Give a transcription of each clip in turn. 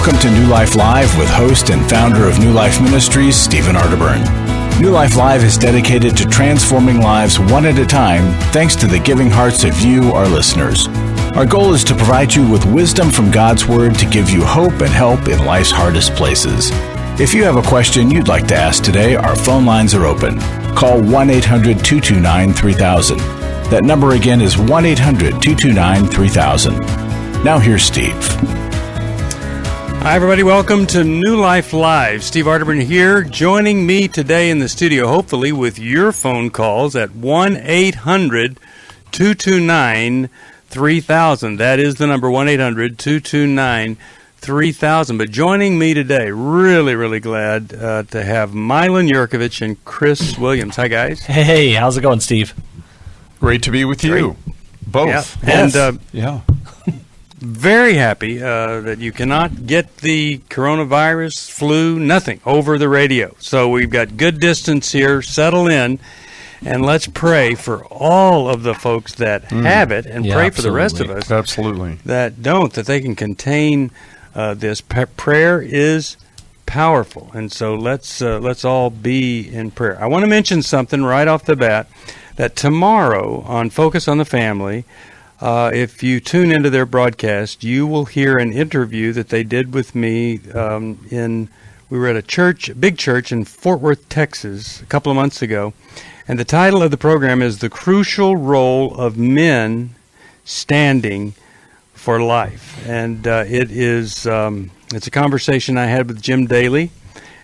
Welcome to New Life Live with host and founder of New Life Ministries, Stephen Arterburn. New Life Live is dedicated to transforming lives one at a time thanks to the giving hearts of you, our listeners. Our goal is to provide you with wisdom from God's Word to give you hope and help in life's hardest places. If you have a question you'd like to ask today, our phone lines are open. Call 1-800-229-3000. That number again is 1-800-229-3000. Now here's Steve. Hi, everybody. Welcome to New Life Live. Steve Arterburn here, joining me today in the studio, hopefully with your phone calls at 1-800-229-3000. That is the number, 1-800-229-3000. But joining me today, really glad to have Milan, Yerkovich, and Chris Williams. Hi, guys. Hey, how's it going, Steve? Great to be with you. Both. Yeah. And yeah. Very happy that you cannot get the coronavirus, flu, nothing over the radio. So we've got good distance here. Settle in, and let's pray for all of the folks that have it, and pray for the rest of us that don't, that they can contain this. Prayer is powerful, and so let's all be in prayer. I want to mention something right off the bat, that tomorrow on Focus on the Family, if you tune into their broadcast, you will hear an interview that they did with me. We were at a big church in Fort Worth, Texas, a couple of months ago, and the title of the program is "The Crucial Role of Men Standing for Life," and it's a conversation I had with Jim Daly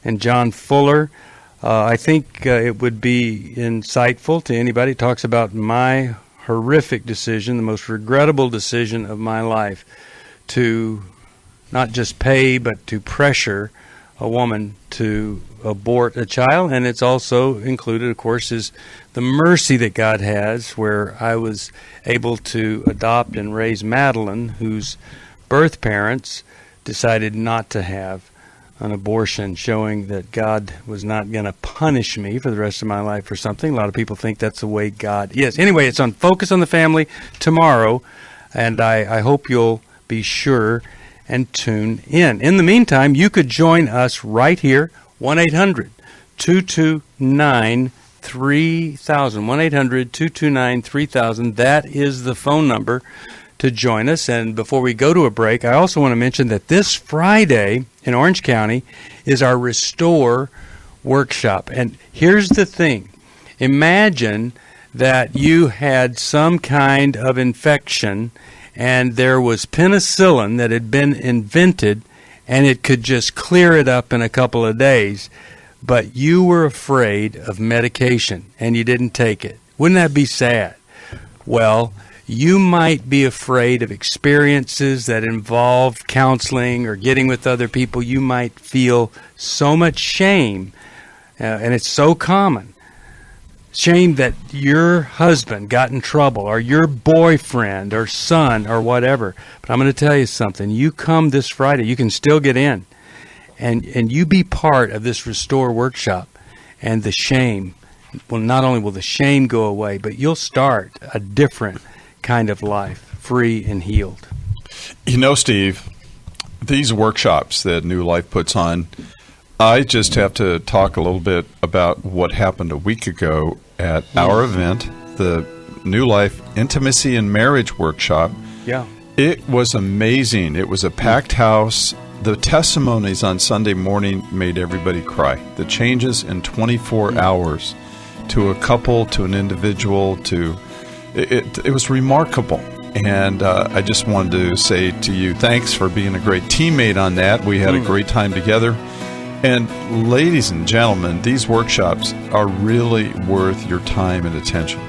and John Fuller. I think it would be insightful to anybody. It talks about my horrific decision, the most regrettable decision of my life, to not just pay but to pressure a woman to abort a child. And it's also included, of course, is the mercy that God has, where I was able to adopt and raise Madeline, whose birth parents decided not to have an abortion, showing that God was not going to punish me for the rest of my life for something. A lot of people think that's the way God is. Anyway, it's on Focus on the Family tomorrow, and I hope you'll be sure and tune in. In the meantime, you could join us right here, 1-800-229-3000. 1-800-229-3000. That is the phone number to join us. And before we go to a break, I also want to mention that this Friday in Orange County is our Restore workshop. And here's the thing. Imagine that you had some kind of infection and there was penicillin that had been invented and it could just clear it up in a couple of days, but you were afraid of medication and you didn't take it. Wouldn't that be sad? Well, you might be afraid of experiences that involve counseling or getting with other people. You might feel so much shame, and it's so common. Shame that your husband got in trouble, or your boyfriend or son or whatever. But I'm going to tell you something. You come this Friday, you can still get in, and you be part of this Restore workshop, and the shame, well, not only will the shame go away, but you'll start a different kind of life, free and healed. You know, Steve, these workshops that New Life puts on, I just have to talk a little bit about what happened a week ago at our event, the New Life Intimacy and Marriage Workshop. Yeah. It was amazing. It was a packed house. The testimonies on Sunday morning made everybody cry. The changes in 24 hours to a couple, to an individual, to it was remarkable. And I just wanted to say to you, thanks for being a great teammate on that. We had a great time together. And ladies and gentlemen, these workshops are really worth your time and attention.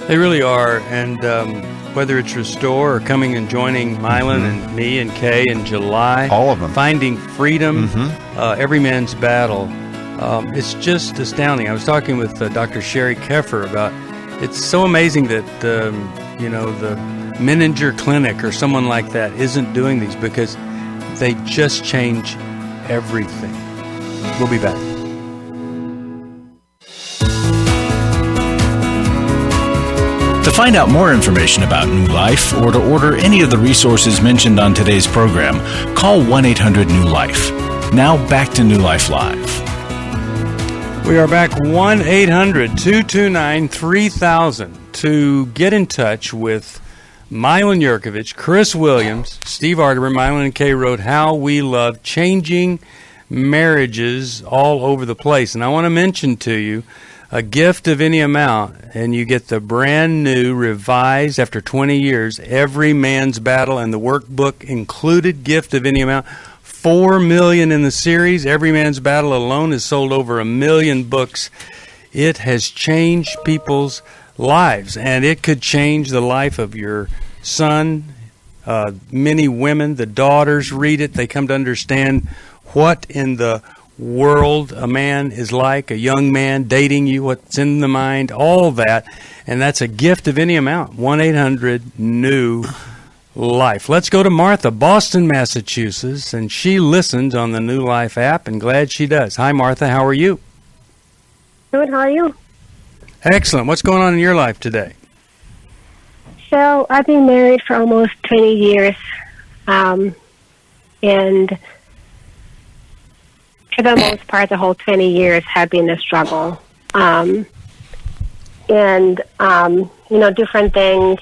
They really are. And whether it's Restore or coming and joining Milan and me and Kay in July, all of them, Finding Freedom, Every Man's Battle, it's just astounding. I was talking with Dr. Sherry Keffer about, it's so amazing that the Menninger Clinic or someone like that isn't doing these, because they just change everything. We'll be back. The find out more information about New Life or to order any of the resources mentioned on today's program, call 1-800-NEW-LIFE. Now back to New Life Live. We are back 1-800-229-3000 to get in touch with Milan Yerkovich, Chris Williams, Steve Arterburn. Milan and Kay wrote How We Love Changing Marriages All Over the Place. And I want to mention to you a gift of any amount, and you get the brand new, revised after 20 years, Every Man's Battle and the Workbook included gift of any amount. 4 million in the series. Every Man's Battle alone has sold over 1 million books. It has changed people's lives, and it could change the life of your son. Many women, the daughters read it. They come to understand what in the world a man is like, a young man dating you, what's in the mind, all that. And that's a gift of any amount. 1-800-NEW-LIFE. Let's go to Martha, Boston, Massachusetts, and she listens on the New Life app, and glad she does. Hi, Martha. How are you? Good. How are you? Excellent. What's going on in your life today? So I've been married for almost 20 years, and for the most part, the whole 20 years have been a struggle. Different things.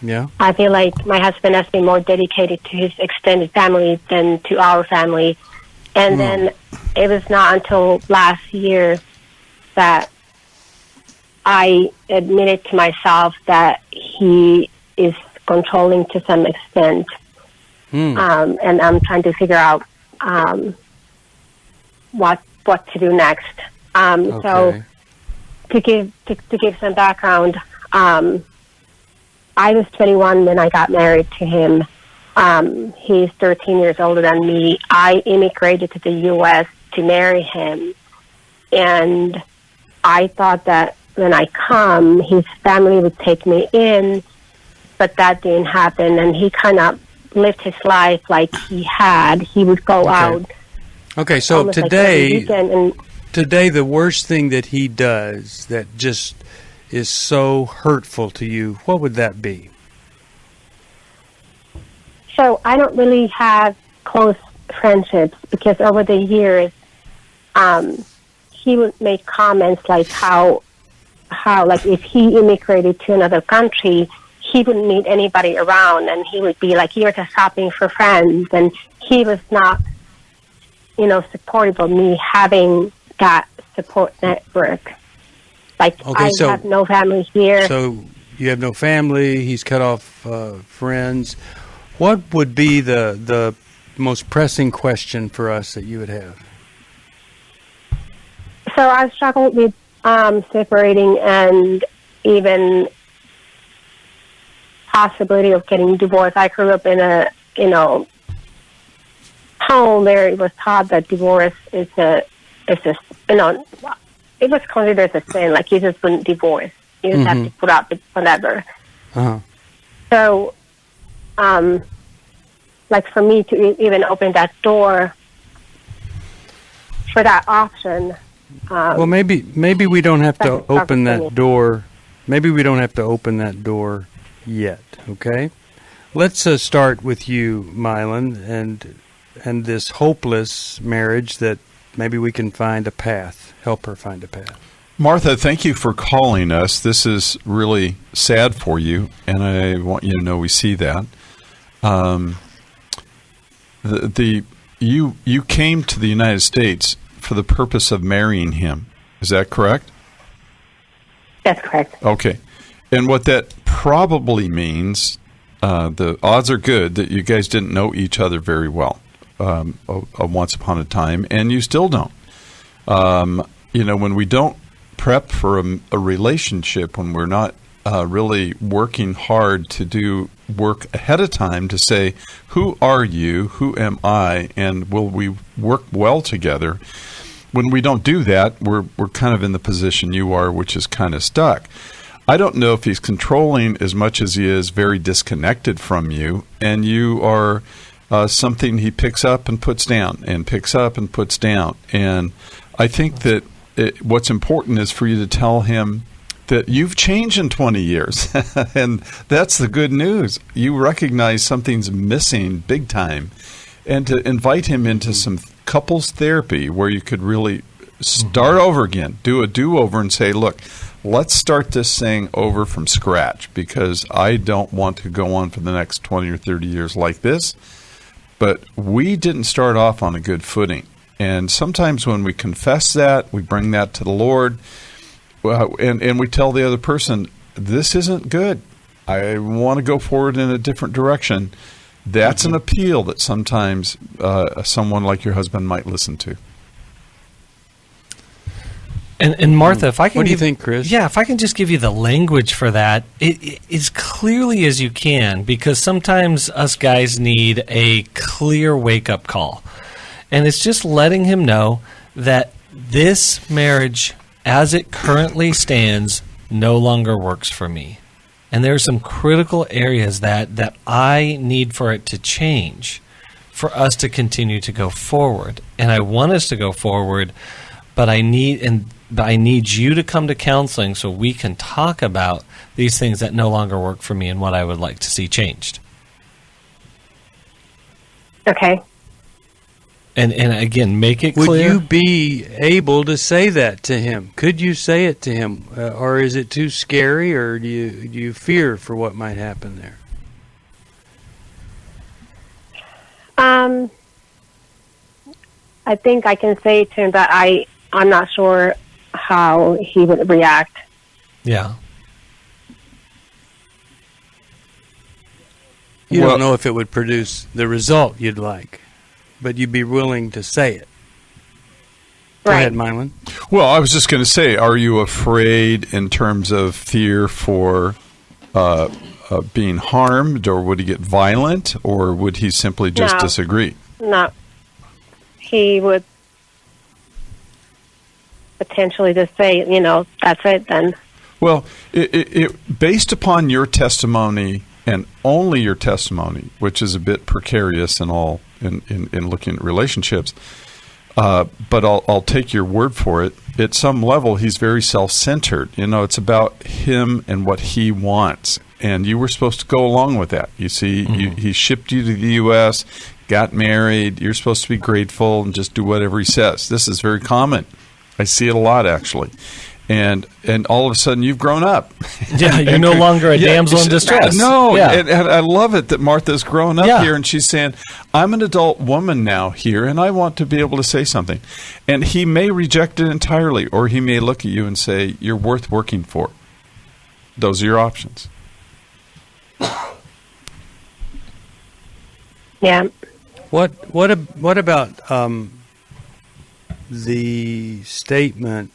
Yeah. I feel like my husband has been more dedicated to his extended family than to our family. And then it was not until last year that I admitted to myself that he is controlling to some extent. And I'm trying to figure out what to do next. So to give some background, I was 21 when I got married to him. He's 13 years older than me. I immigrated to the U.S. to marry him, and I thought that when I come, his family would take me in, but that didn't happen, and he kind of lived his life like he had. He would go out. Okay, so today, and today the worst thing that he does that just is so hurtful to you, what would that be? So I don't really have close friendships because over the years, he would make comments like how like if he immigrated to another country, he wouldn't meet anybody around, and he would be like, you're just shopping for friends, and he was not, supportive of me having that support network. Like, I have no family here. So you have no family, he's cut off friends. What would be the most pressing question for us that you would have? So I've struggled with separating and even possibility of getting divorced. I grew up in a, home where it was taught that divorce is it was considered a sin, like you just wouldn't divorce. You just have to put up with whatever. So, like for me to even open that door for that option. Well, maybe we don't have to open that door. Maybe we don't have to open that door yet. Okay, let's start with you, Milan, and this hopeless marriage that maybe we can find a path. Help her find a path. Martha, thank you for calling us. This is really sad for you, and I want you to know we see that. You came to the United States for the purpose of marrying him. Is that correct? That's correct. Okay. And what that probably means, the odds are good that you guys didn't know each other very well once upon a time, and you still don't. When we don't prep for a relationship, when we're not really working hard to do work ahead of time to say, who are you, who am I, and will we work well together? When we don't do that, we're kind of in the position you are, which is kind of stuck. I don't know if he's controlling as much as he is very disconnected from you, and you are something he picks up and puts down, and picks up and puts down. And I think that what's important is for you to tell him that you've changed in 20 years. And that's the good news. You recognize something's missing big time. And to invite him into some couples therapy where you could really start over again, do a do-over and say, look, let's start this thing over from scratch because I don't want to go on for the next 20 or 30 years like this. But we didn't start off on a good footing. And sometimes when we confess that, we bring that to the Lord, and we tell the other person, this isn't good. I want to go forward in a different direction. That's an appeal that sometimes someone like your husband might listen to. And Martha, if I can, what do you think, Chris? Yeah, if I can just give you the language for that, as clearly as you can, because sometimes us guys need a clear wake-up call, and it's just letting him know that this marriage, as it currently stands, no longer works for me. And there are some critical areas that I need for it to change for us to continue to go forward. And I want us to go forward, but I need you to come to counseling so we can talk about these things that no longer work for me and what I would like to see changed. Okay. And again, make it clear. Would you be able to say that to him? Could you say it to him? Or is it too scary, or do you fear for what might happen there? I think I can say to him that I'm not sure how he would react. Yeah. You don't know if it would produce the result you'd like, but you'd be willing to say it. Go ahead, Milan. Well, I was just going to say, are you afraid in terms of fear for being harmed, or would he get violent, or would he simply just disagree? No. He would potentially just say, that's it then. Well, based upon your testimony and only your testimony, which is a bit precarious and all in looking at relationships, but I'll take your word for it. At some level, he's very self-centered. It's about him and what he wants, and you were supposed to go along with that. You see, he shipped you to the U.S., got married. You're supposed to be grateful and just do whatever he says. This is very common. I see it a lot, actually. And all of a sudden, you've grown up. Yeah, you're no longer a damsel in distress. No, and I love it that Martha's grown up here, and she's saying, I'm an adult woman now here, and I want to be able to say something. And he may reject it entirely, or he may look at you and say, you're worth working for. Those are your options. Yeah. What about the statement,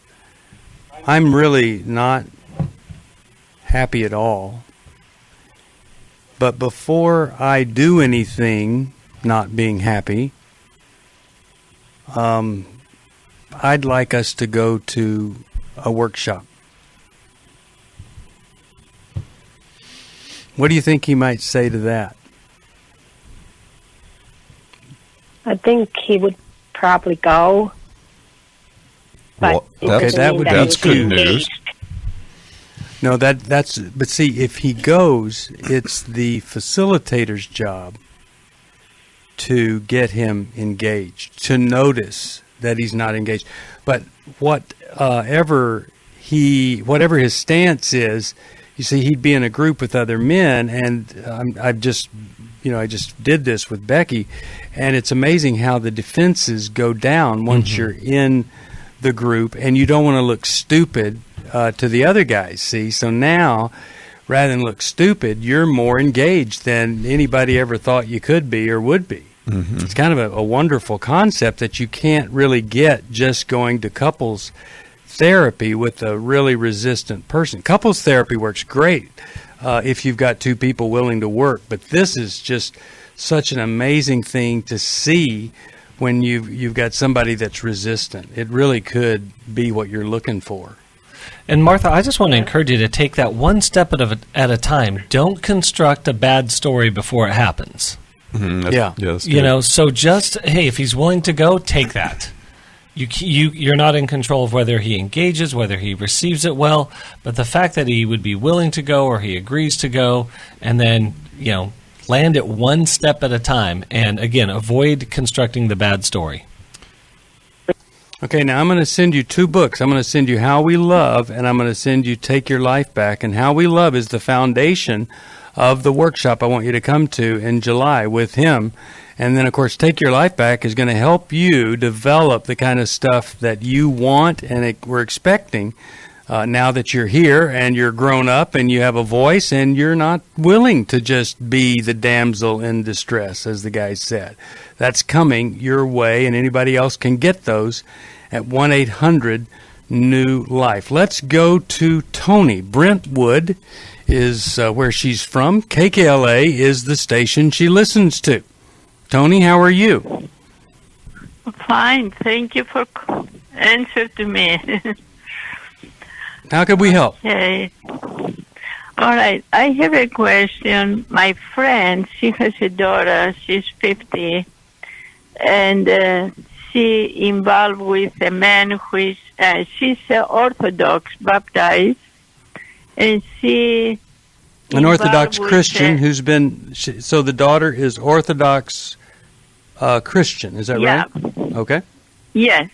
I'm really not happy at all, but before I do anything not being happy, I'd like us to go to a workshop. What do you think he might say to that? I think he would probably go. But that's good news. No, but see, if he goes, it's the facilitator's job to get him engaged, to notice that he's not engaged. But whatever his stance is, you see, he'd be in a group with other men, and I just did this with Becky, and it's amazing how the defenses go down once you're in the group, and you don't want to look stupid to the other guys, see? So now, rather than look stupid, you're more engaged than anybody ever thought you could be or would be. Mm-hmm. It's kind of a wonderful concept that you can't really get just going to couples therapy with a really resistant person. Couples therapy works great if you've got two people willing to work, but this is just such an amazing thing to see when you've got somebody that's resistant. It really could be what you're looking for. And Martha, I just want to encourage you to take that one step at a time. Don't construct a bad story before it happens. Mm-hmm. Yeah. So just, hey, if he's willing to go, take that. You're not in control of whether he engages, whether he receives it well, but the fact that he would be willing to go or he agrees to go, and then, land it one step at a time, and again, avoid constructing the bad story. Okay, now I'm going to send you 2 books. I'm going to send you How We Love, and I'm going to send you Take Your Life Back. And How We Love is the foundation of the workshop I want you to come to in July with him. And then, of course, Take Your Life Back is going to help you develop the kind of stuff that you want and we're expecting now that you're here and you're grown up and you have a voice and you're not willing to just be the damsel in distress, as the guy said. That's coming your way, and anybody else can get those at 1-800-NEW-LIFE. Let's go to Tony. Brentwood is where she's from. KKLA is the station she listens to. Tony, how are you? Fine. Thank you for answer to me. How can we help? Okay. All right. I have a question. My friend, she has a daughter. She's 50. And she involved with a man who is, she's Orthodox baptized. And she... An Orthodox Christian who's been... So the daughter is Orthodox Christian. Is that right? Okay. Yes.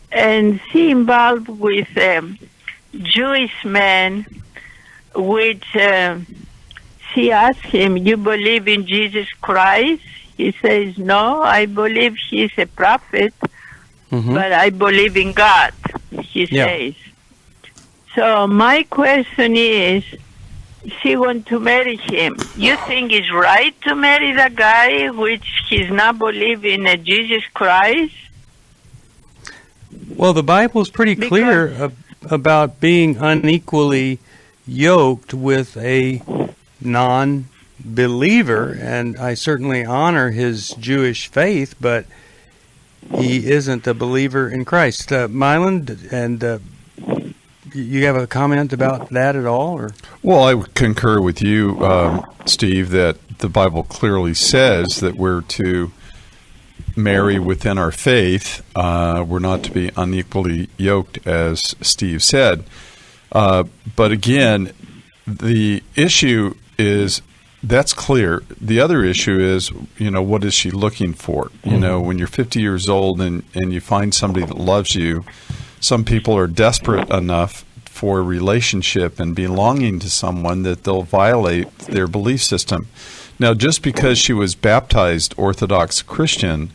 And she involved with a Jewish man, which she asked him, you believe in Jesus Christ? He says, no, I believe he's a prophet, but I believe in God, he says. So my question is, she wants to marry him. You think it's right to marry the guy which he's not believing in Jesus Christ? Well, the Bible's pretty clear about being unequally yoked with a non-believer, and I certainly honor his Jewish faith, but he isn't a believer in Christ. Milan, and you have a comment about that at all? Or? Well, I would concur with you, Steve, that the Bible clearly says that we're to marry within our faith. We're not to be unequally yoked, as Steve said. But again, the issue is, that's clear. The other issue is, what is she looking for? When you're 50 years old and you find somebody that loves you, some people are desperate enough for a relationship and belonging to someone that they'll violate their belief system. Now, just because she was baptized Orthodox Christian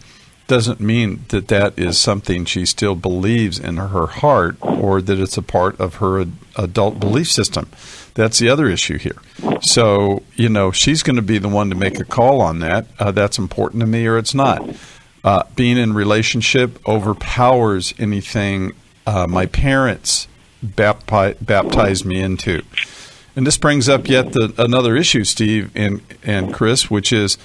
doesn't mean that that is something she still believes in her heart, or that it's a part of her adult belief system. That's the other issue here. So, she's going to be the one to make a call on that. That's important to me, or it's not. Being in relationship overpowers anything my parents baptized me into. And this brings up yet another issue, Steve and Chris, which is,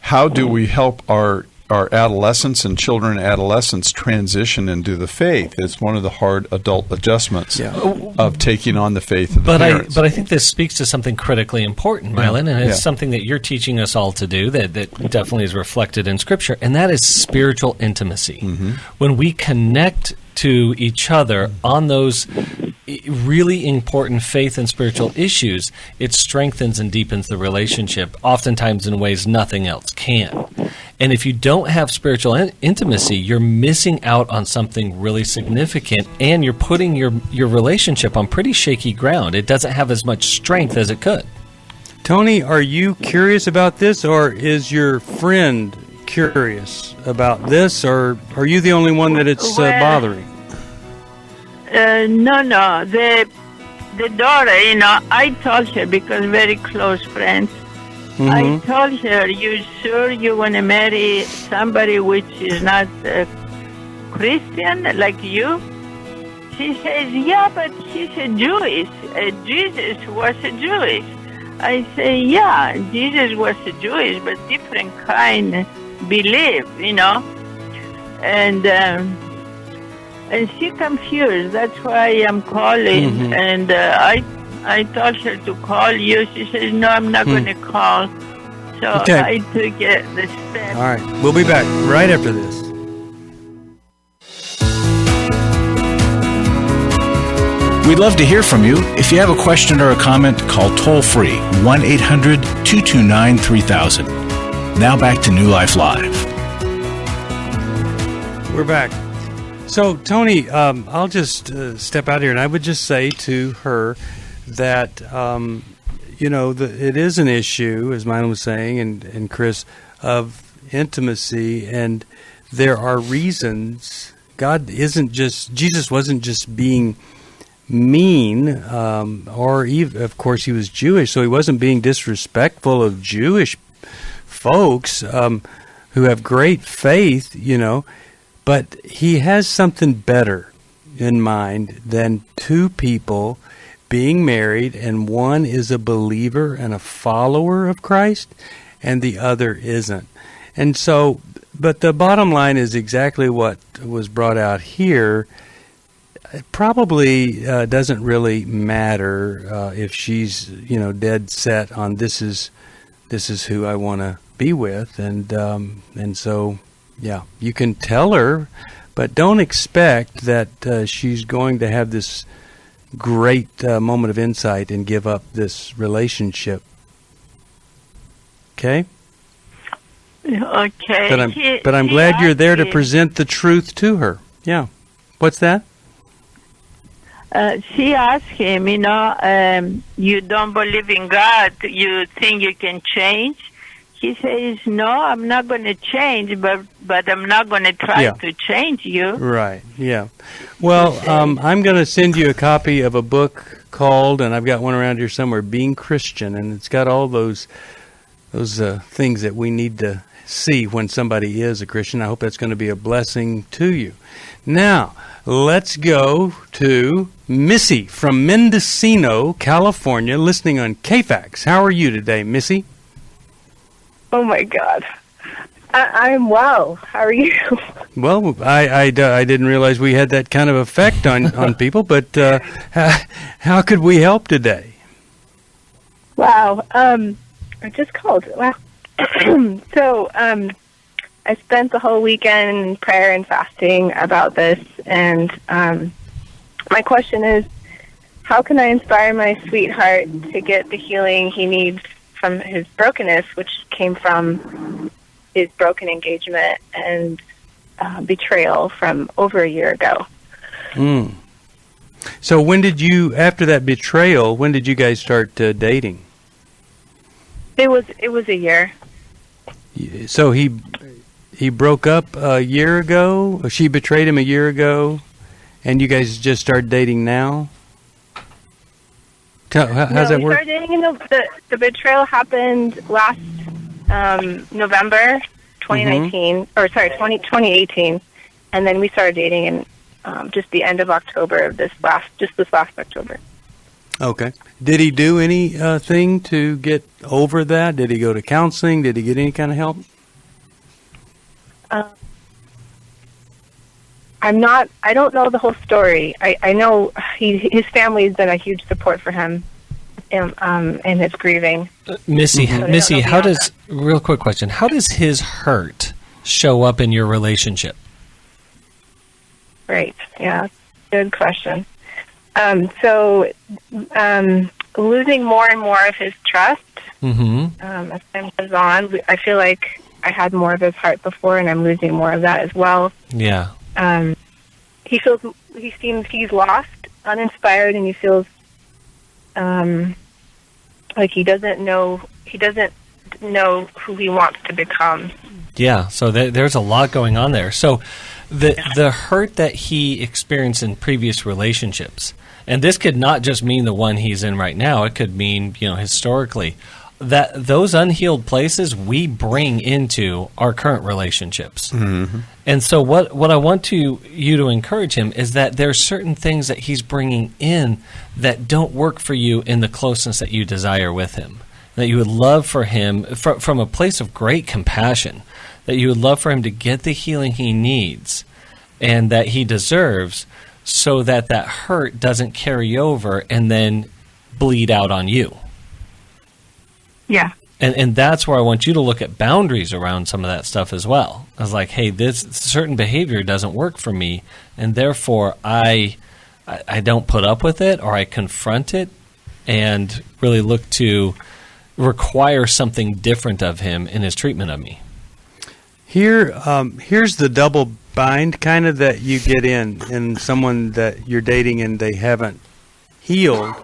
how do we help our adolescents and children and adolescents transition into the faith? It's one of the hard adult adjustments of taking on the faith of the parents. But I think this speaks to something critically important, Milan, and it's something that you're teaching us all to do that definitely is reflected in Scripture, and that is spiritual intimacy. When we connect to each other on those really important faith and spiritual issues, it strengthens and deepens the relationship, oftentimes in ways nothing else can. And if you don't have spiritual intimacy, you're missing out on something really significant, and you're putting your relationship on pretty shaky ground. It doesn't have as much strength as it could. Tony, are you curious about this, or is your friend curious about this, or are you the only one that it's bothering? No. The daughter, I told her, because very close friends, I told her, you sure you want to marry somebody which is not Christian like you? She says, yeah, but he's a Jewish. Jesus was a Jewish. I say, yeah, Jesus was a Jewish, but different kind belief, and she confused. That's why I'm calling. And I told her to call you. She says, no, I'm not going to call. So I took the step. All right. We'll be back right after this. We'd love to hear from you. If you have a question or a comment, call toll-free 1-800-229-3000. Now back to New Life Live. We're back. So, Tony, I'll just step out here, and I would just say to her that, it is an issue, as Milan was saying, and Chris, of intimacy, and there are reasons. Jesus wasn't just being mean, or even, of course, he was Jewish, so he wasn't being disrespectful of Jewish folks who have great faith, but he has something better in mind than two people being married, and one is a believer and a follower of Christ, and the other isn't. And so, but the bottom line is exactly what was brought out here. It probably doesn't really matter if she's, dead set on this is who I want to be with, and so, yeah, you can tell her, but don't expect that she's going to have this great moment of insight and give up this relationship. Okay? Okay. But I'm glad you're there to present the truth to her. Yeah. What's that? She asked him, you don't believe in God, you think you can change? He says, no, I'm not going to change, but I'm not going to try to change you. Right, yeah. Well, I'm going to send you a copy of a book called, and I've got one around here somewhere, Being Christian, and it's got all those things that we need to see when somebody is a Christian. I hope that's going to be a blessing to you. Now, let's go to Missy from Mendocino, California, listening on KFAX. How are you today, Missy? Oh, my God. I'm well. How are you? Well, I didn't realize we had that kind of effect on people, but how could we help today? Wow. I just called. Wow. So I spent the whole weekend in prayer and fasting about this, and my question is, how can I inspire my sweetheart to get the healing he needs from his brokenness, which came from his broken engagement and betrayal from over a year ago? So after that betrayal, when did you guys start dating? It was a year. So he broke up a year ago, or she betrayed him a year ago, and you guys just started dating now? How's that work? We started dating, the betrayal happened last November 2019, or sorry, 2018, and then we started dating in just the end of October of this last October. Okay. Did he do anything to get over that? Did he go to counseling? Did he get any kind of help? I don't know the whole story. I know his family has been a huge support for him in his grieving. Missy, real quick question, how does his hurt show up in your relationship? Right, yeah, good question. So losing more and more of his trust as time goes on. I feel like I had more of his heart before, and I'm losing more of that as well. Yeah. He seems he's lost, uninspired, and he feels like he doesn't know who he wants to become. Yeah, so there's a lot going on there. So the hurt that he experienced in previous relationships, and this could not just mean the one he's in right now, it could mean, historically, that those unhealed places we bring into our current relationships. Mm-hmm. And so what I want you to encourage him is that there's certain things that he's bringing in that don't work for you in the closeness that you desire with him. That you would love for him, from a place of great compassion, that you would love for him to get the healing he needs and that he deserves, so that hurt doesn't carry over and then bleed out on you. Yeah. And that's where I want you to look at boundaries around some of that stuff as well. I was like, hey, this certain behavior doesn't work for me, and therefore I I don't put up with it, or I confront it and really look to require something different of him in his treatment of me. Here's the double bind kind of that you get in someone that you're dating and they haven't healed,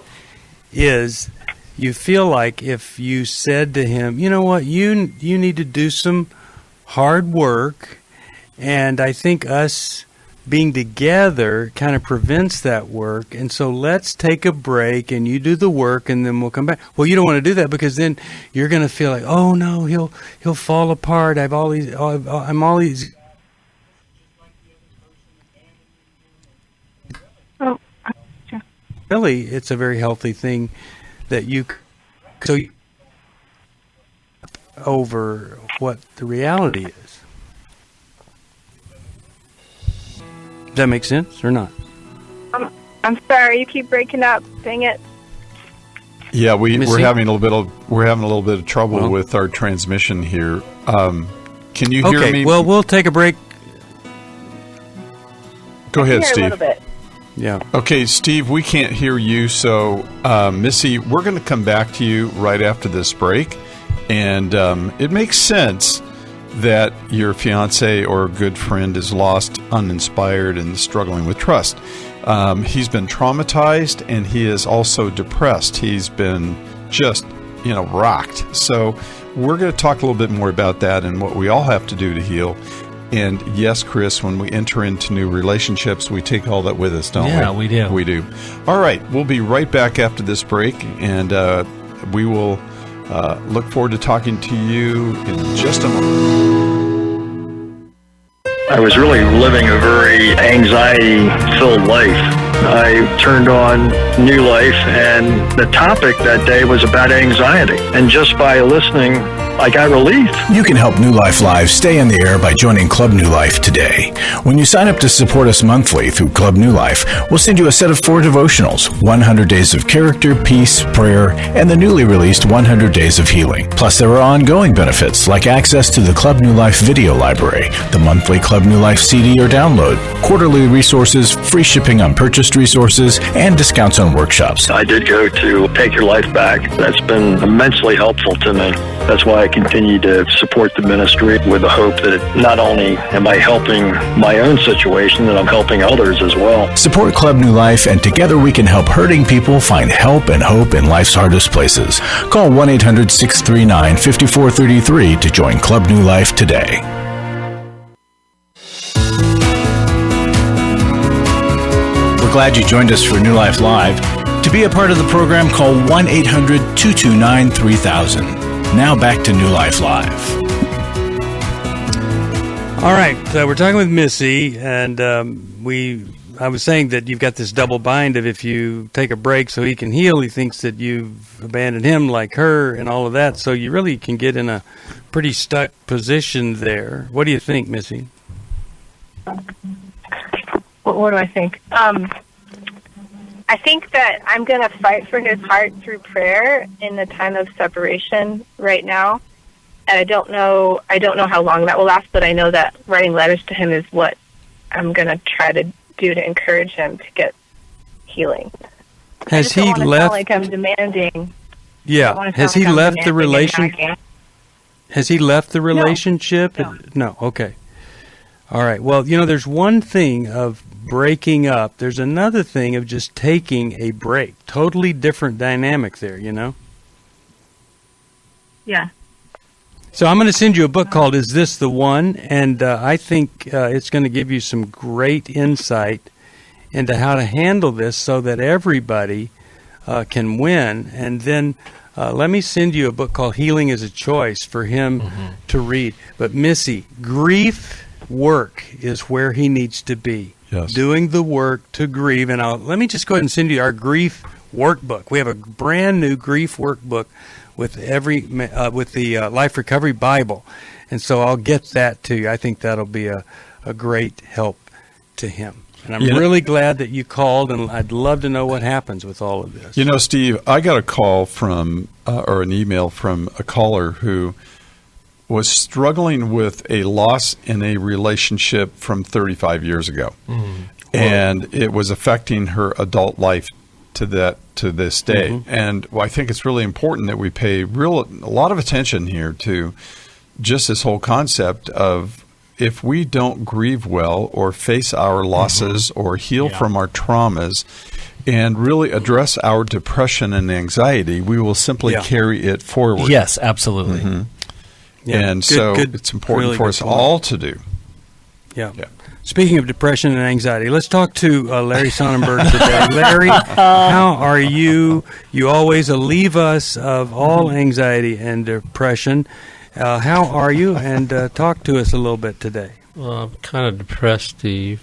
is you feel like if you said to him, you know what, you need to do some hard work, and I think us being together kind of prevents that work, and so let's take a break and you do the work and then we'll come back. Well, you don't want to do that because then you're going to feel like, oh no, he'll fall apart. I'm all these. Oh, yeah. Really, it's a very healthy thing that you so over what the reality is. Does that make sense or not? I'm sorry, you keep breaking up. Dang it. Yeah, we're Missy? having a little bit of trouble with our transmission here. Can you hear me? Okay, well, we'll take a break. Go ahead, Here a Steve. little bit. Yeah. Okay, Steve, we can't hear you, so Missy, we're going to come back to you right after this break, and it makes sense that your fiance or good friend is lost, uninspired, and struggling with trust. He's been traumatized, and he is also depressed. He's been just, rocked. So we're going to talk a little bit more about that and what we all have to do to heal. And yes, Chris, when we enter into new relationships, we take all that with us, don't we? Yeah, we do. We do. All right, we'll be right back after this break, and we will look forward to talking to you in just a moment. I was really living a very anxiety-filled life. I turned on New Life, and the topic that day was about anxiety. And just by listening, I got relief. You can help New Life Live stay in the air by joining Club New Life today. When you sign up to support us monthly through Club New Life, we'll send you a set of 4 devotionals, 100 Days of Character, Peace, Prayer, and the newly released 100 Days of Healing. Plus, there are ongoing benefits like access to the Club New Life video library, the monthly Club New Life CD or download, quarterly resources, free shipping on purchased resources, and discounts on workshops. I did go to Take Your Life Back. That's been immensely helpful to me. That's why I continue to support the ministry with the hope that not only am I helping my own situation, that I'm helping others as well. Support Club New Life, and together we can help hurting people find help and hope in life's hardest places. Call 1-800-639-5433 to join Club New Life today. We're glad you joined us for New Life Live. To be a part of the program, call 1-800-229-3000. Now back to New Life Live. All right, we're talking with Missy, and I was saying that you've got this double bind of if you take a break so he can heal, he thinks that you've abandoned him like her and all of that. So you really can get in a pretty stuck position there. What do you think, Missy? What do I think? I think that I'm going to fight for his heart through prayer in the time of separation right now. And I don't know how long that will last, but I know that writing letters to him is what I'm going to try to do to encourage him to get healing. Has he left? Sound like I'm demanding. Yeah. Has he left the relationship? Has he left the relationship? No. Okay. All right. Well, there's one thing of breaking up. There's another thing of just taking a break. Totally different dynamic there, Yeah. So I'm going to send you a book called Is This the One? And I think it's going to give you some great insight into how to handle this so that everybody can win. And then let me send you a book called Healing is a Choice for him to read. But Missy, grief work is where he needs to be. Yes. Doing the work to grieve. And let me just go ahead and send you our grief workbook. We have a brand new grief workbook with the Life Recovery Bible. And so I'll get that to you. I think that'll be a great help to him. And I'm really glad that you called, and I'd love to know what happens with all of this. Steve, I got a call from, or an email from a caller who was struggling with a loss in a relationship from 35 years ago. and it was affecting her adult life to this day. And I think it's really important that we pay a lot of attention here to just this whole concept of, if we don't grieve well or face our losses or heal from our traumas and really address our depression and anxiety, we will simply carry it forward. Yes, absolutely. And it's important really for us all to do. Yeah. Speaking of depression and anxiety, let's talk to Larry Sonnenberg today. Larry, how are you? You always alleviate us of all anxiety and depression. How are you? And talk to us a little bit today. Well, I'm kind of depressed, Steve.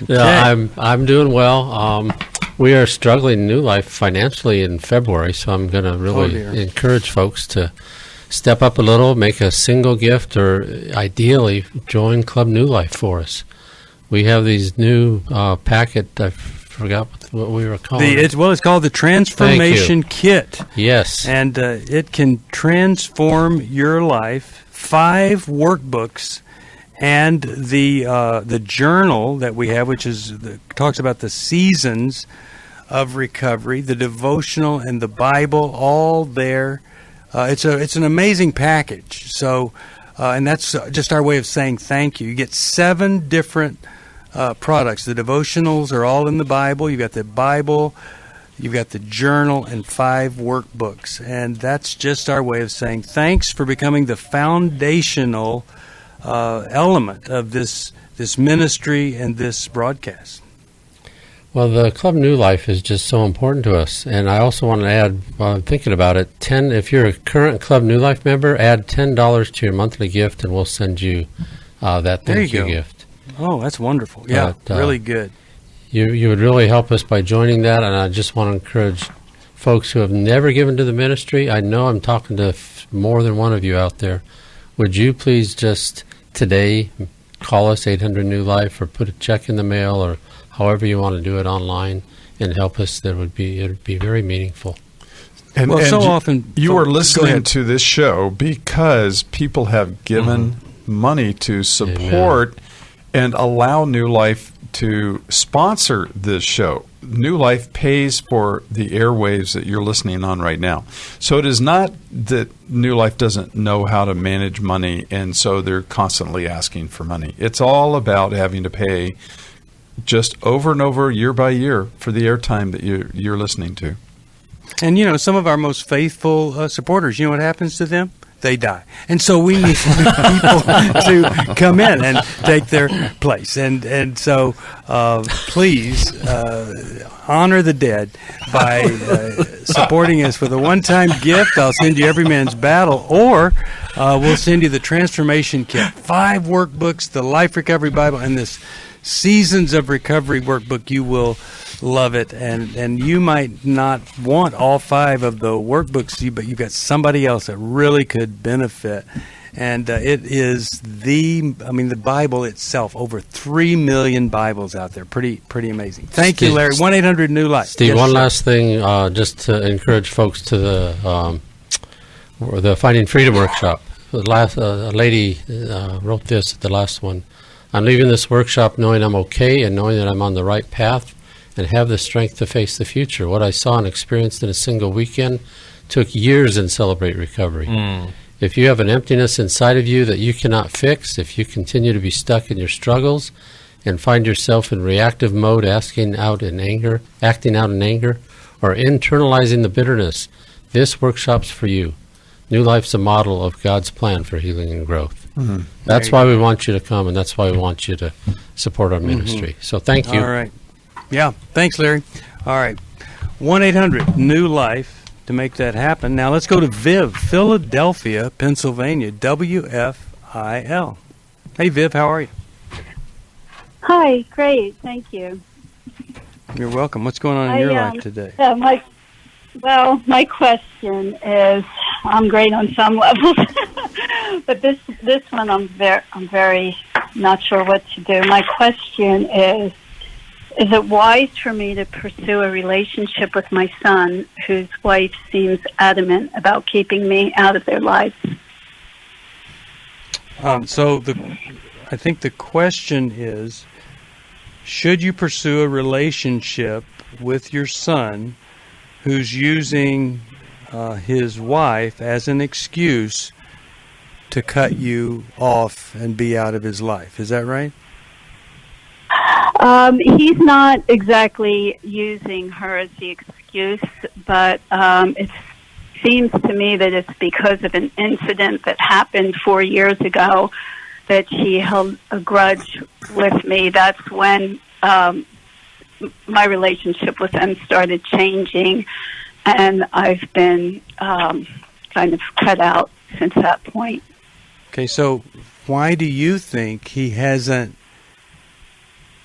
I'm doing well. We are struggling in New Life financially in February, so I'm going to really encourage folks to step up a little, make a single gift, or ideally join Club New Life for us. We have these new packet. I forgot what we were calling it. It's called the Transformation Kit. Yes. And it can transform your life. 5 workbooks and the journal that we have, which talks about the seasons of recovery, the devotional and the Bible, all there. It's an amazing package. So, and that's just our way of saying thank you. You get 7 different products. The devotionals are all in the Bible. You've got the Bible, you've got the journal, and 5 workbooks. And that's just our way of saying thanks for becoming the foundational element of this ministry and this broadcast. Well, the Club New Life is just so important to us. And I also want to add, while I'm thinking about it, if you're a current Club New Life member, add $10 to your monthly gift, and we'll send you that thank you gift. Oh, that's wonderful. Yeah, really good. You would really help us by joining that, and I just want to encourage folks who have never given to the ministry. I know I'm talking to more than one of you out there. Would you please just today call us 800-NEW-LIFE, or put a check in the mail, or however you want to do it online, and help us? It would be very meaningful. And so often you are listening to this show because people have given money to support and allow New Life to sponsor this show. New Life pays for the airwaves that you're listening on right now. So it is not that New Life doesn't know how to manage money, and so they're constantly asking for money. It's all about having to pay just over and over, year by year, for the airtime that you're listening to. And, some of our most faithful supporters, you know what happens to them? They die. And so we need people to come in and take their place. And so please honor the dead by supporting us with a one-time gift. I'll send you Every Man's Battle, or we'll send you the Transformation Kit, 5 workbooks, the Life Recovery Bible, and this Seasons of Recovery workbook. You will love it, and you might not want all 5 of the workbooks, but you've got somebody else that really could benefit. And it is the Bible itself, over 3 million Bibles out there. Pretty amazing. Thank you, Larry. 1-800-NEW-LIFE. Steve, one last thing, just to encourage folks to the Finding Freedom workshop. A lady wrote this at the last one. I'm leaving this workshop knowing I'm okay and knowing that I'm on the right path and have the strength to face the future. What I saw and experienced in a single weekend took years in Celebrate Recovery. If you have an emptiness inside of you that you cannot fix, if you continue to be stuck in your struggles and find yourself in reactive mode, acting out in anger, or internalizing the bitterness, this workshop's for you. New Life's a model of God's plan for healing and growth. That's why we want you to come, and that's why we want you to support our ministry. So thank you. All right. Yeah, thanks, Larry. All right. 1-800-NEW-LIFE to make that happen. Now let's go to Viv, Philadelphia, Pennsylvania, WFIL. Hey, Viv, how are you? Hi, great. Thank you. You're welcome. What's going on in your life today? My question is, I'm great on some levels, but this one I'm very not sure what to do. My question is it wise for me to pursue a relationship with my son, whose wife seems adamant about keeping me out of their lives? I I think the question is, should you pursue a relationship with your son who's using his wife as an excuse to cut you off and be out of his life? Is that right? He's not exactly using her as the excuse, but it seems to me that it's because of an incident that happened 4 years ago that she held a grudge with me. That's when my relationship with them started changing, and I've been kind of cut out since that point. Okay, so why do you think he hasn't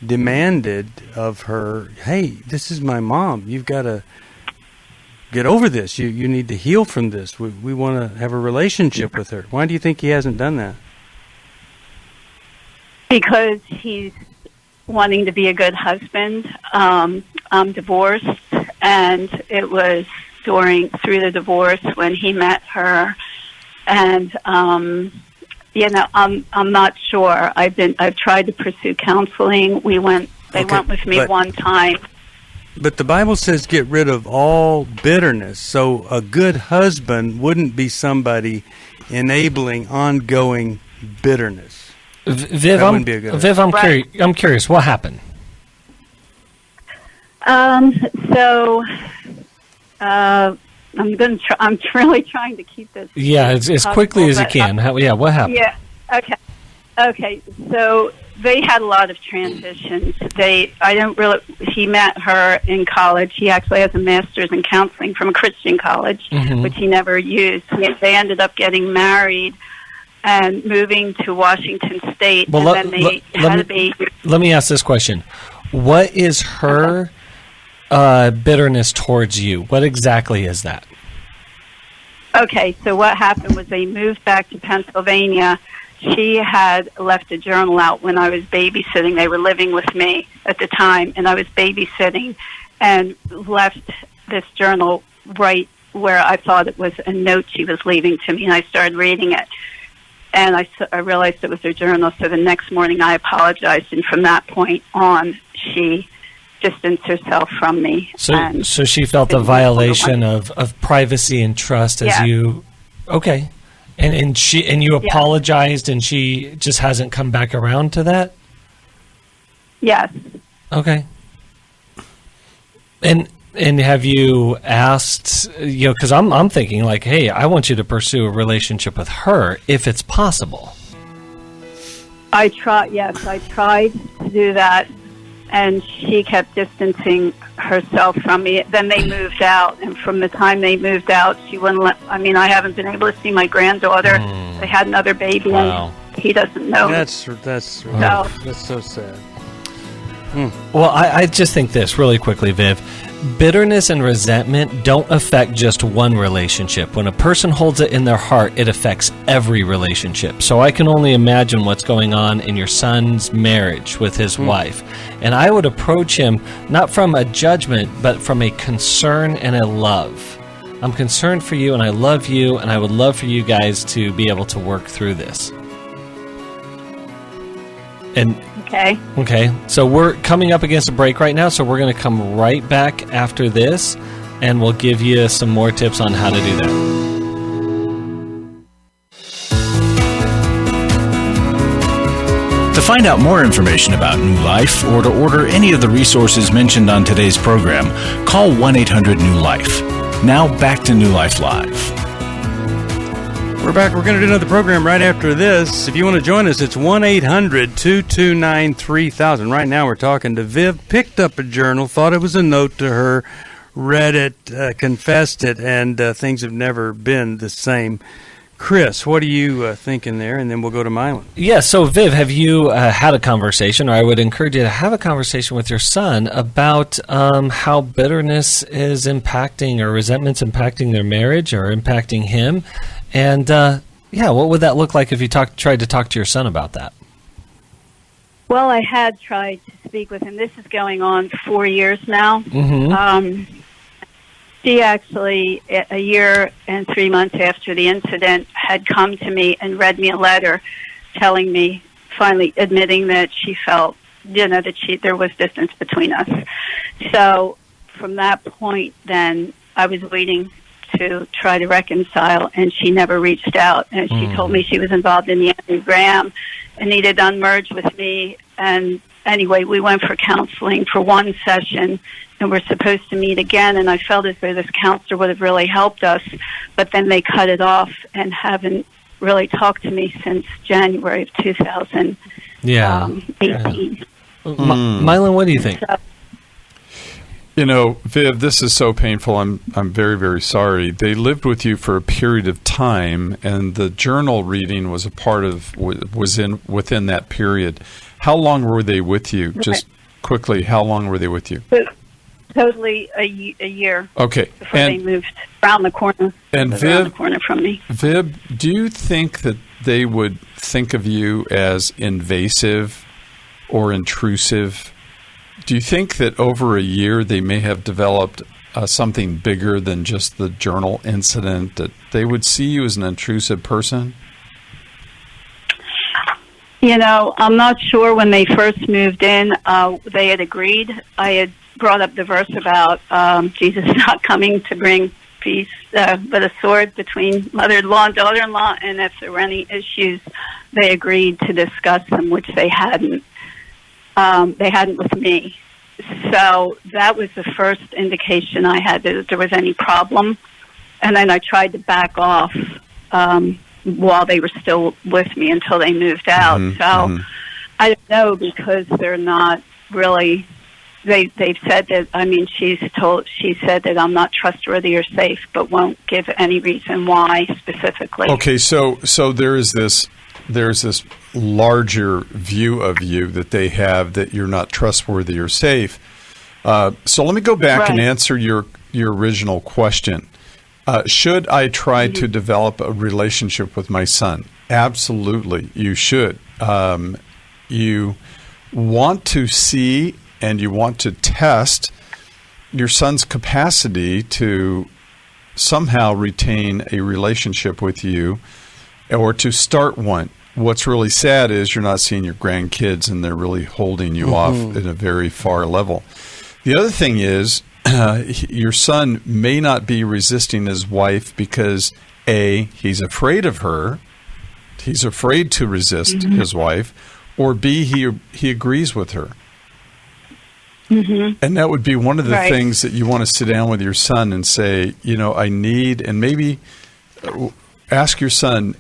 demanded of her, hey, this is my mom, you've got to get over this, you need to heal from this, we want to have a relationship with her? Why do you think he hasn't done that? Because he's wanting to be a good husband. I'm divorced, and it was through the divorce when he met her, and I'm not sure. I've tried to pursue counseling. They went with me one time. But the Bible says get rid of all bitterness. So a good husband wouldn't be somebody enabling ongoing bitterness. Viv, I'm curious. What happened? I'm really trying to keep this. Yeah, as quickly as you can. What happened? Yeah. Okay. So they had a lot of transitions. He met her in college. He actually has a master's in counseling from a Christian college, which he never used. They ended up getting married and moving to Washington State, and then they had a baby. Let me ask this question. What is her bitterness towards you? What exactly is that? Okay, so what happened was they moved back to Pennsylvania. She had left a journal out when I was babysitting. They were living with me at the time, and I was babysitting, and left this journal right where I thought it was a note she was leaving to me, and I started reading it. And I realized it was her journal, so the next morning I apologized, and from that point on, she distanced herself from me. So she felt a violation of privacy and trust as you... Okay. And you apologized, and she just hasn't come back around to that? Yes. Okay. And have you asked, because I'm thinking like, hey, I want you to pursue a relationship with her if it's possible. I tried to do that, and she kept distancing herself from me. Then they moved out, and from the time they moved out, she wouldn't I haven't been able to see my granddaughter. They had another baby, and he doesn't know. That's so sad. Well, I just think this really quickly, Viv. Bitterness and resentment don't affect just one relationship. When a person holds it in their heart, it affects every relationship. So I can only imagine what's going on in your son's marriage with his wife. And I would approach him not from a judgment, but from a concern and a love. I'm concerned for you, and I love you, and I would love for you guys to be able to work through this. And Okay. So we're coming up against a break right now, so we're going to come right back after this, and we'll give you some more tips on how to do that. To find out more information about New Life or to order any of the resources mentioned on today's program, call 1-800-NEW-LIFE. Now back to New Life Live. We're back. We're going to do another program right after this. If you want to join us, it's 1-800-229-3000. Right now we're talking to Viv. Picked up a journal, thought it was a note to her, read it, confessed it, and things have never been the same. Chris, what are you thinking there? And then we'll go to Milan. Yeah, so Viv, have you had a conversation, or I would encourage you to have a conversation with your son about how bitterness is impacting, or resentment's impacting their marriage or impacting him? And, what would that look like if you tried to talk to your son about that? Well, I had tried to speak with him. This is going on 4 years now. She actually, a year and 3 months after the incident, had come to me and read me a letter telling me finally admitting that she felt, that there was distance between us. So from that point, then I was waiting to try to reconcile, and she never reached out. And she told me she was involved in the Enneagram and needed to unmerge with me. And anyway, we went for counseling for one session, and we're supposed to meet again. And I felt as though this counselor would have really helped us, but then they cut it off and haven't really talked to me since January of 2018. Milan, what do you think? Viv, this is so painful. I'm very, very sorry. They lived with you for a period of time, and the journal reading was within that period. How long were they with you? Just quickly, how long were they with you? Totally a year. Okay, before they moved around the corner. And Viv, around the corner from me. Viv, do you think that they would think of you as invasive or intrusive? Do you think that over a year they may have developed something bigger than just the journal incident, that they would see you as an intrusive person? I'm not sure. When they first moved in, they had agreed. I had brought up the verse about Jesus not coming to bring peace, but a sword between mother-in-law and daughter-in-law, and if there were any issues, they agreed to discuss them, which they hadn't. They hadn't with me. So that was the first indication I had that there was any problem. And then I tried to back off while they were still with me until they moved out. I don't know, because they're not really, they've said that, she said that I'm not trustworthy or safe, but won't give any reason why specifically. Okay, so there's this larger view of you that they have, that you're not trustworthy or safe. So let me go back and answer your original question. Should I try to develop a relationship with my son? Absolutely, you should. You want to see and you want to test your son's capacity to somehow retain a relationship with you, or to start one. What's really sad is you're not seeing your grandkids, and they're really holding you off at a very far level. The other thing is, your son may not be resisting his wife because, A, he's afraid of her. He's afraid to resist his wife. Or B, he agrees with her. And that would be one of the things that you want to sit down with your son and say, I need, and maybe ask your son,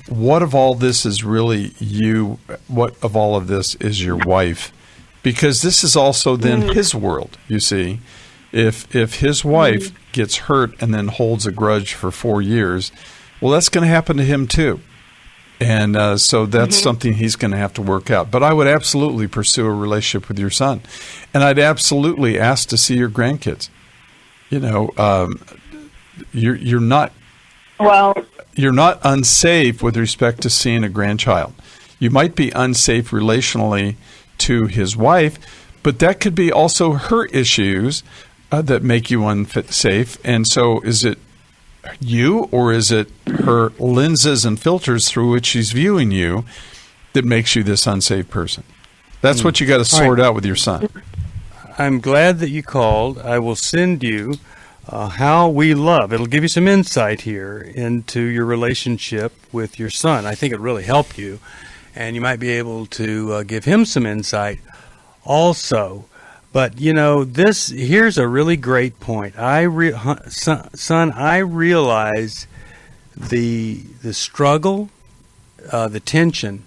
what of all this is really you? What of all of this is your wife? Because this is also then his world, you see. If his wife gets hurt and then holds a grudge for 4 years, well, that's going to happen to him too. And so that's something he's going to have to work out. But I would absolutely pursue a relationship with your son. And I'd absolutely ask to see your grandkids. You're not... Well... You're not unsafe with respect to seeing a grandchild. You might be unsafe relationally to his wife, but that could be also her issues that make you unsafe. And so is it you, or is it her lenses and filters through which she's viewing you that makes you this unsafe person? That's what you got to sort out with your son. I'm glad that you called. I will send you How We Love. It'll give you some insight here into your relationship with your son. I think it'll really help you, and you might be able to give him some insight also. But, here's a really great point. Son, I realize the struggle, the tension,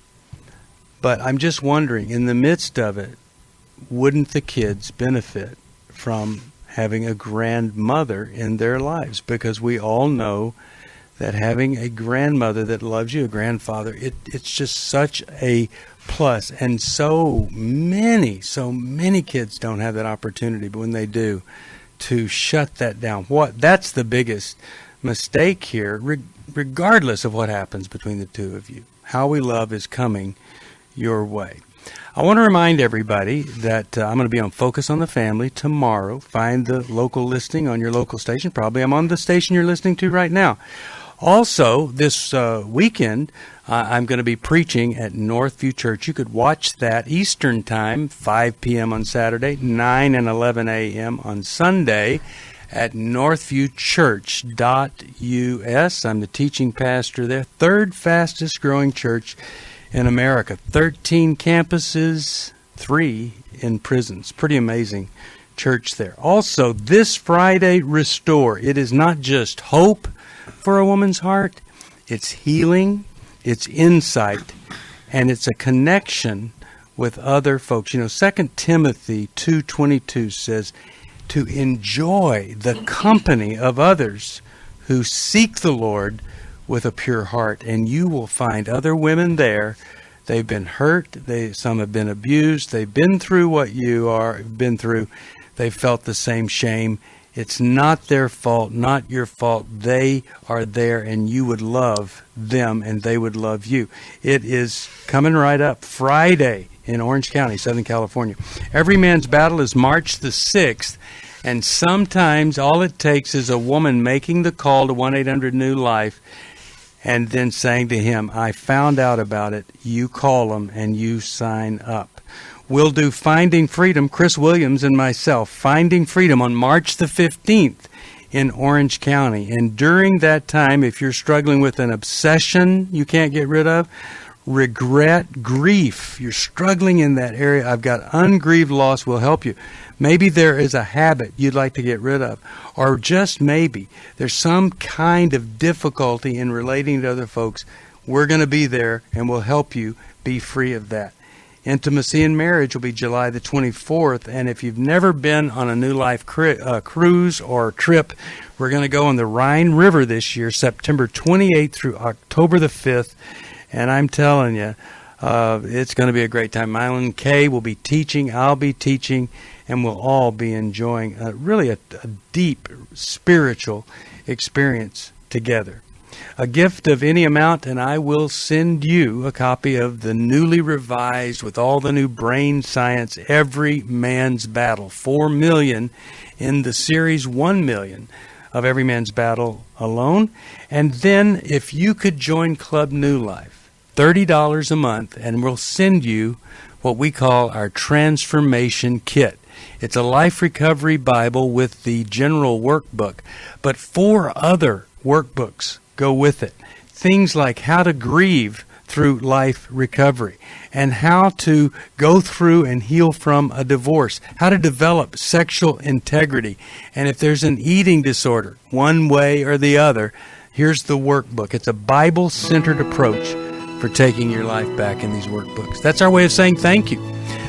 but I'm just wondering, in the midst of it, wouldn't the kids benefit from having a grandmother in their lives? Because we all know that having a grandmother that loves you, a grandfather, it's just such a plus. And so many kids don't have that opportunity, but when they do, to shut that down. That's the biggest mistake here, regardless of what happens between the two of you. How We Love is coming your way. I want to remind everybody that I'm going to be on Focus on the Family tomorrow. Find the local listing on your local station. Probably I'm on the station you're listening to right now. Also, this weekend, I'm going to be preaching at Northview Church. You could watch that Eastern Time, 5 p.m. on Saturday, 9 and 11 a.m. on Sunday at northviewchurch.us. I'm the teaching pastor there, third fastest growing church in America. 13 campuses, 3 in prisons. Pretty amazing church there. Also, this Friday, Restore. It is not just hope for a woman's heart, it's healing, it's insight, and it's a connection with other folks. 2 Timothy 2:22 says to enjoy the company of others who seek the Lord with a pure heart, and you will find other women there. They've been hurt, some have been abused, they've been through what you have been through, they've felt the same shame. It's not their fault, not your fault. They are there, and you would love them, and they would love you. It is coming right up Friday in Orange County, Southern California. Every Man's Battle is March the 6th, and sometimes all it takes is a woman making the call to 1-800-NEW-LIFE and then saying to him, I found out about it. You call them, and you sign up. We'll do Finding Freedom, Chris Williams and myself, Finding Freedom on March the 15th in Orange County. And during that time, if you're struggling with an obsession you can't get rid of, regret, grief, you're struggling in that area, I've got Ungrieved Loss will help you. Maybe there is a habit you'd like to get rid of, or just maybe there's some kind of difficulty in relating to other folks. We're going to be there, and we'll help you be free of that. Intimacy in Marriage will be July the 24th, and if you've never been on a New Life cruise or trip, we're going to go on the Rhine River this year, September 28th through October the 5th, and I'm telling you, it's going to be a great time. Milan Kay will be teaching, I'll be teaching, and we'll all be enjoying really a deep spiritual experience together. A gift of any amount, and I will send you a copy of the newly revised, with all the new brain science, Every Man's Battle. 4 million in the series, 1 million of Every Man's Battle alone. And then if you could join Club New Life, $30 a month, and we'll send you what we call our Transformation Kit. It's a life recovery Bible with the general workbook, but 4 other workbooks go with it. Things like how to grieve through life recovery, and how to go through and heal from a divorce, how to develop sexual integrity, and if there's an eating disorder, one way or the other, here's the workbook. It's a Bible-centered approach for taking your life back in these workbooks. That's our way of saying thank you.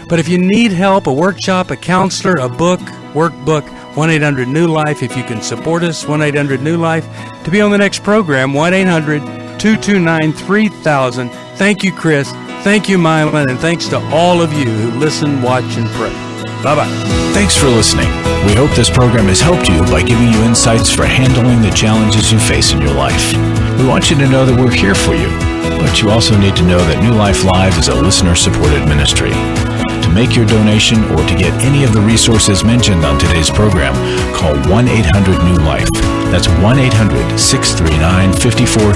But if you need help, a workshop, a counselor, a book, workbook, 1-800-NEW-LIFE. If you can support us, 1-800-NEW-LIFE. To be on the next program, 1-800-229-3000. Thank you, Chris. Thank you, Milan. And thanks to all of you who listen, watch, and pray. Bye-bye. Thanks for listening. We hope this program has helped you by giving you insights for handling the challenges you face in your life. We want you to know that we're here for you, but you also need to know that New Life Live is a listener-supported ministry. To make your donation or to get any of the resources mentioned on today's program, call 1-800-NEW-LIFE. That's 1-800-639-5433.